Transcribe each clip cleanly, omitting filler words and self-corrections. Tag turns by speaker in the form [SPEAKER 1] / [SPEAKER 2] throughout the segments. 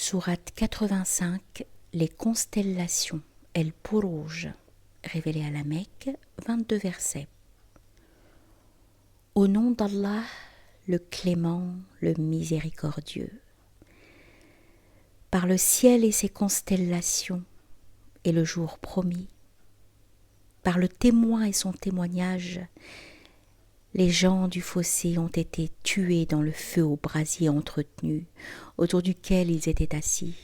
[SPEAKER 1] Sourate 85, les constellations, El-Burouj, révélé à la Mecque, 22 versets. Au nom d'Allah, le clément, le miséricordieux. Par le ciel et ses constellations, et le jour promis, par le témoin et son témoignage, les gens du fossé ont été tués dans le feu au brasier entretenu, autour duquel ils étaient assis.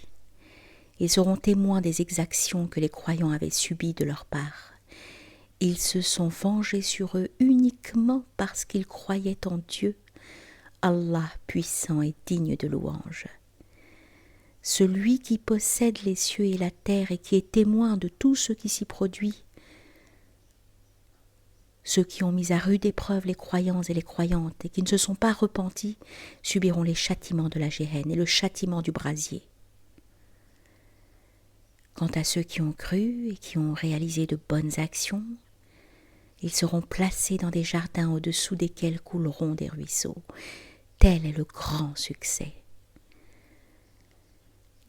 [SPEAKER 1] Ils seront témoins des exactions que les croyants avaient subies de leur part. Ils se sont vengés sur eux uniquement parce qu'ils croyaient en Dieu, Allah puissant et digne de louange. Celui qui possède les cieux et la terre et qui est témoin de tout ce qui s'y produit. Ceux qui ont mis à rude épreuve les croyants et les croyantes et qui ne se sont pas repentis subiront les châtiments de la géhenne et le châtiment du brasier. Quant à ceux qui ont cru et qui ont réalisé de bonnes actions, ils seront placés dans des jardins au-dessous desquels couleront des ruisseaux. Tel est le grand succès.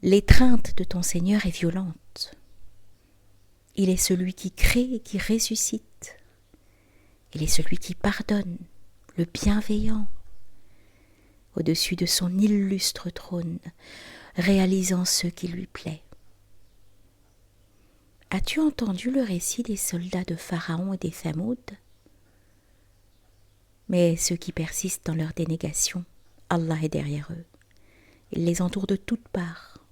[SPEAKER 1] L'étreinte de ton Seigneur est violente. Il est celui qui crée et qui ressuscite. Il est celui qui pardonne, le bienveillant, au-dessus de son illustre trône, réalisant ce qui lui plaît. As-tu entendu le récit des soldats de Pharaon et des Thamoud? Mais ceux qui persistent dans leur dénégation, Allah est derrière eux. Il les entoure de toutes parts.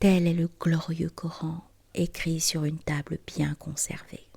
[SPEAKER 1] Tel est le glorieux Coran, écrit sur une table bien conservée.